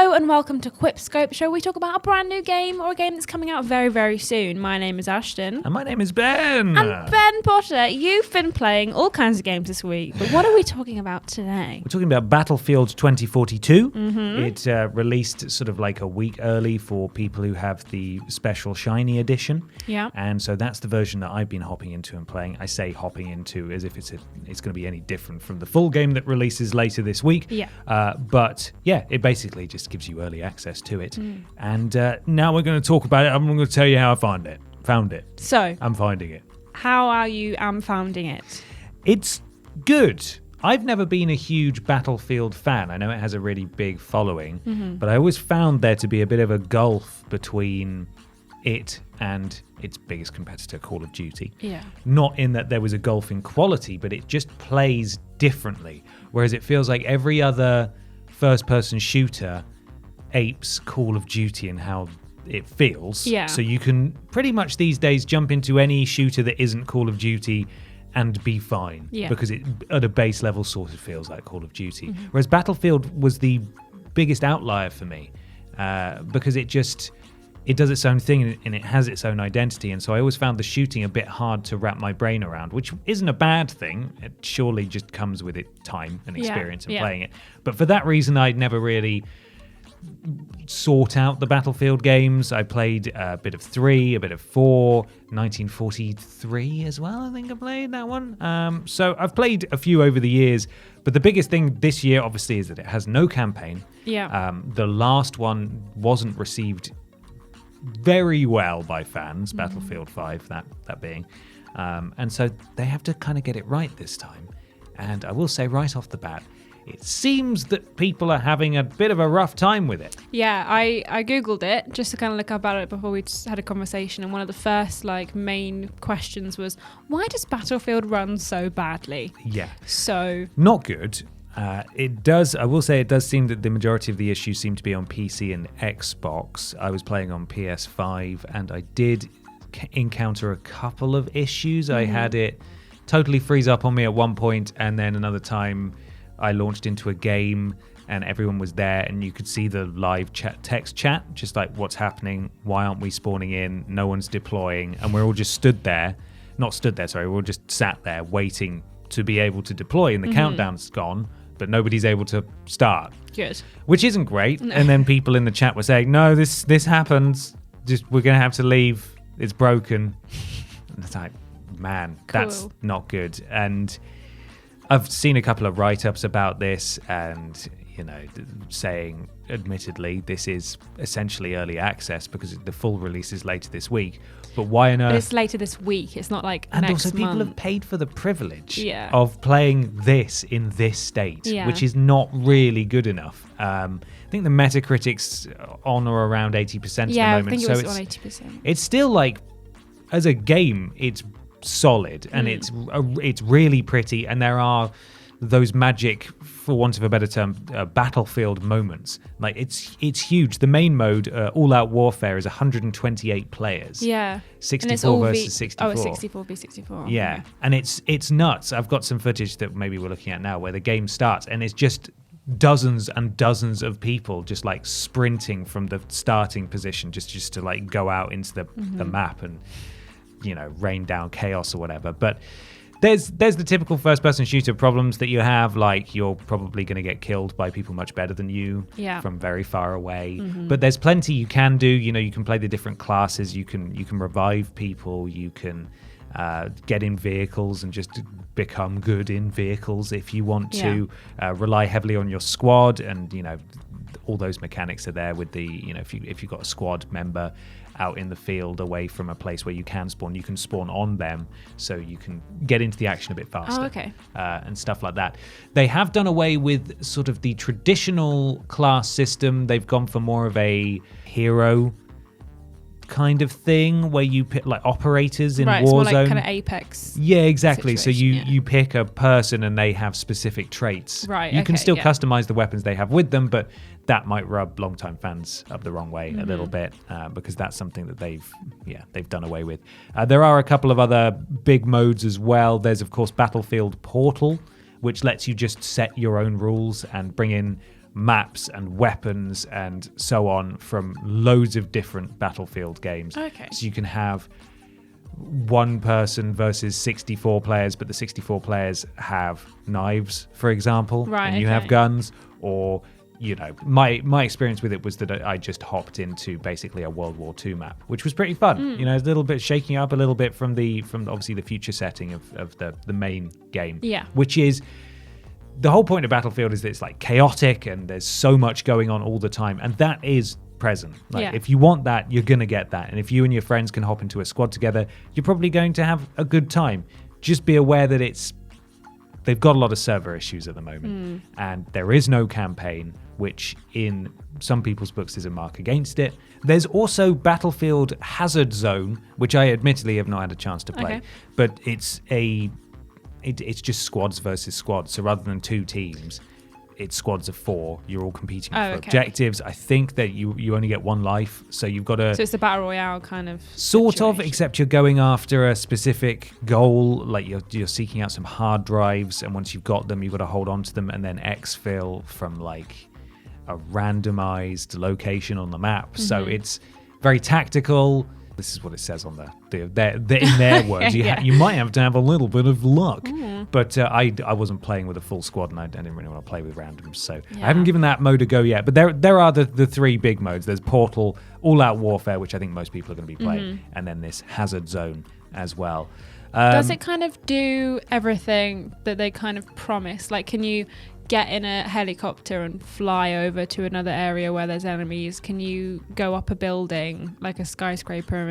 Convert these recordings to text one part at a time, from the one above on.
Hello and welcome to QuipScope show. We talk about a brand new game or a game that's coming out very, very soon. My name is Ashton. And my name is Ben. And Ben Potter, you've been playing all kinds of games this week. But what are we talking about today? We're talking about Battlefield 2042. Mm-hmm. It released sort of like a week early for people who have the special shiny edition. Yeah. And so that's the version that I've been hopping into and playing. I say hopping into as if it's going to be any different from the full game that releases later this week. Yeah. But yeah, it basically just gives you early access to it. And now we're going to talk about it. I'm going to tell you how I found it. So, I'm finding it. how are you founding it? It's good. I've never been a huge Battlefield fan. I know it has a really big following, but I always found there to be a bit of a gulf between it and its biggest competitor, Call of Duty. Yeah. Not in that there was a gulf in quality, but it just plays differently. Whereas it feels like every other first-person shooter apes Call of Duty and how it feels. Yeah. So you can pretty much these days jump into any shooter that isn't Call of Duty and be fine. Yeah. Because it, at a base level, sort of feels like Call of Duty. Whereas Battlefield was the biggest outlier for me because it does its own thing and it has its own identity. And so I always found the shooting a bit hard to wrap my brain around, which isn't a bad thing. It surely just comes with it time and experience and playing it. But for that reason, I'd never really sought out the Battlefield games. I played a bit of 3, a bit of 4, 1943 as well. I think I played that one. So I've played a few over the years, but the biggest thing this year obviously is that it has no campaign. Yeah. The last one wasn't received very well by fans, Battlefield 5 that being. And so they have to kind of get it right this time. And I will say right off the bat, it seems that people are having a bit of a rough time with it. Yeah, I Googled it just to kind of look about it before we just had a conversation. And one of the first main questions was, why does Battlefield run so badly? Yeah. So Not good. It does. I will say it does seem that the majority of the issues seem to be on PC and Xbox. I was playing on PS5 and I did encounter a couple of issues. I had it totally freeze up on me at one point, and then another time I launched into a game and everyone was there and you could see the live text chat, just like, what's happening? Why aren't we spawning in? No one's deploying. And we're all just we're all just sat there waiting to be able to deploy, and the countdown's gone, but nobody's able to start. good. Which isn't great. No. And then people in the chat were saying, no, this happens. Just we're going to have to leave. It's broken. And it's like, man, that's not good. And I've seen a couple of write-ups about this and, saying, admittedly, this is essentially early access because the full release is later this week. But why on earth? But it's later this week. It's not like and next also, month. people have paid for the privilege Yeah. of playing this in this state, which is not really good enough. I think the Metacritic's on or around 80% at the moment. Yeah, I think it was so on 80%. it's still like, as a game, it's solid and it's really pretty, and there are those magic, for want of a better term, Battlefield moments. Like it's huge. The main mode, All Out Warfare, is 128 players. Yeah. 64 versus 64. Oh, it's 64 v 64. Yeah, and it's nuts. I've got some footage that maybe we're looking at now where the game starts and it's just dozens and dozens of people just like sprinting from the starting position just to like go out into the map and rain down chaos or whatever. But there's the typical first-person shooter problems that you have, like you're probably going to get killed by people much better than you from very far away. But there's plenty you can do. You can play the different classes. You can revive people. You can get in vehicles and just become good in vehicles if you want to. Rely heavily on your squad, and all those mechanics are there with the if you've got a squad member out in the field away from a place where you can spawn on them, so you can get into the action a bit faster. And stuff like that. They have done away with sort of the traditional class system. They've gone for more of a hero kind of thing where you pick like operators in Warzone. It's more like kind of Apex. Yeah, exactly. So you pick a person and they have specific traits. Right. You can still customize the weapons they have with them, but that might rub longtime fans up the wrong way a little bit because that's something that they've done away with. There are a couple of other big modes as well. There's of course Battlefield Portal, which lets you just set your own rules and bring in maps and weapons and so on from loads of different Battlefield games. Okay. So you can have one person versus 64 players, but the 64 players have knives, for example, Right, and you have guns. Or, you know, my experience with it was that I just hopped into basically a World War II map, which was pretty fun. You know, a little bit shaking up a little bit from obviously the future setting of the main game. Yeah. Which is the whole point of Battlefield is that it's like chaotic and there's so much going on all the time, and that is present. Like if you want that, you're gonna get that, and if you and your friends can hop into a squad together, you're probably going to have a good time. Just be aware that they've got a lot of server issues at the moment, and there is no campaign, which in some people's books is a mark against it. There's also Battlefield Hazard Zone, which I admittedly have not had a chance to play, but it's just squads versus squads. So rather than 2 teams, it's squads of 4. You're all competing for objectives. I think that you only get 1 life, so you've got to... So it's a battle royale kind of Sort situation. of, except you're going after a specific goal, like you're seeking out some hard drives, and once you've got them, you've got to hold on to them and then exfil from like a randomized location on the map. So it's very tactical. This is what it says on in their words. You might have to have a little bit of luck. But I wasn't playing with a full squad, and I didn't really want to play with randoms. So I haven't given that mode a go yet. But there are the 3 big modes. There's Portal, All-Out Warfare, which I think most people are going to be playing, and then this Hazard Zone as well. Does it kind of do everything that they kind of promise? Like, can you get in a helicopter and fly over to another area where there's enemies? Can you go up a building, like a skyscraper,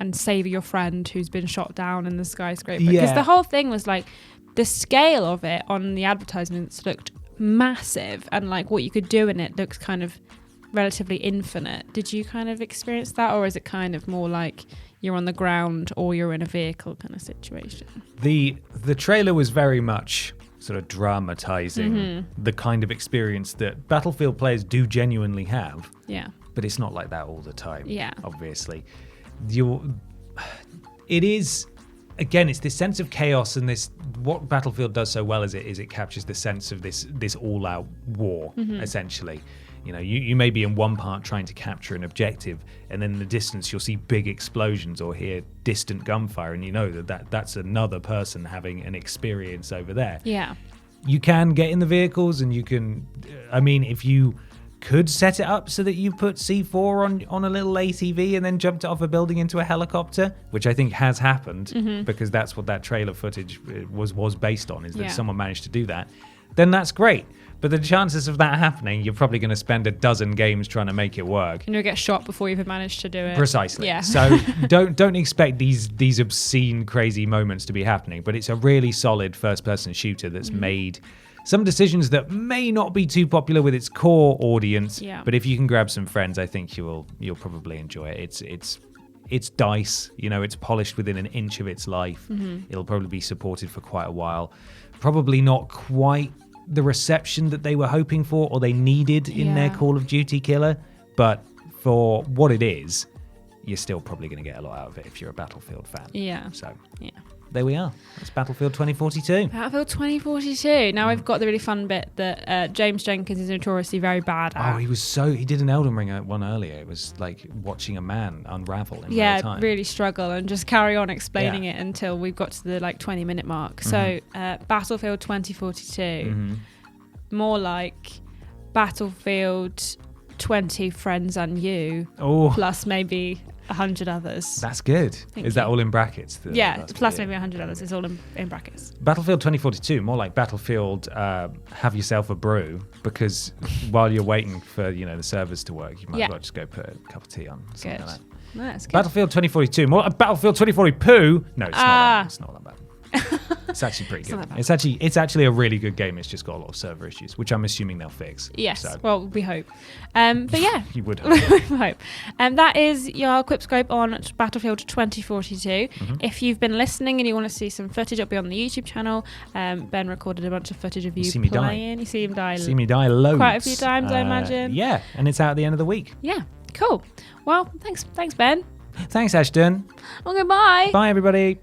and save your friend who's been shot down in the skyscraper? Because the whole thing was like, the scale of it on the advertisements looked massive, and like what you could do in it looks kind of relatively infinite. Did you kind of experience that, or is it kind of more like you're on the ground or you're in a vehicle kind of situation? The trailer was very much sort of dramatizing the kind of experience that Battlefield players do genuinely have. Yeah. But it's not like that all the time. Yeah. Obviously. It is, again, it's this sense of chaos, and this, what Battlefield does so well is it captures the sense of this all-out war, essentially. You know, you may be in one part trying to capture an objective, and then in the distance you'll see big explosions or hear distant gunfire, and you know that's another person having an experience over there. Yeah. You can get in the vehicles, and you can, I mean, if you could set it up so that you put C4 on a little ATV and then jumped off a building into a helicopter, which I think has happened, because that's what that trailer footage was based on, is that someone managed to do that, then that's great. But the chances of that happening, you're probably going to spend a dozen games trying to make it work. And you'll get shot before you even manage to do it. Precisely. Yeah. So don't expect these obscene, crazy moments to be happening. But it's a really solid first-person shooter that's made some decisions that may not be too popular with its core audience. Yeah. But if you can grab some friends, I think you'll probably enjoy it. It's DICE. You know, it's polished within an inch of its life. It'll probably be supported for quite a while. Probably not quite the reception that they were hoping for or they needed in their Call of Duty killer, but for what it is, you're still probably going to get a lot out of it if you're a Battlefield fan. Yeah. So there we are. That's Battlefield 2042. Battlefield 2042. Now we've got the really fun bit that James Jenkins is notoriously very bad at. Oh, he did an Elden Ring one earlier. It was like watching a man unravel in real time. Really struggle and just carry on explaining it until we've got to the 20-minute mark. So Battlefield 2042, more like Battlefield 20 Friends and You, plus maybe 100 others. That's good. Is that all in brackets? Plus maybe 100 others. It's all in brackets. Battlefield 2042, more like Battlefield have yourself a brew, because while you're waiting for the servers to work, you might as well just go put a cup of tea on. Something like that. That's good. Battlefield 2042, more like Battlefield 2040 poo. No, it's not that bad. It's actually pretty good. It's actually a really good game. It's just got a lot of server issues, which I'm assuming they'll fix. Yes. So. Well, we hope. But yeah, you would hope. We hope. That is your QuipScope on Battlefield 2042. If you've been listening and you want to see some footage, it'll be on the YouTube channel. Ben recorded a bunch of footage of you playing. You see him die. See me die loads. Quite a few times, I imagine. Yeah, and it's out at the end of the week. Yeah. Cool. Well, thanks, Ben. Thanks, Ashton. Well, goodbye. Bye, everybody.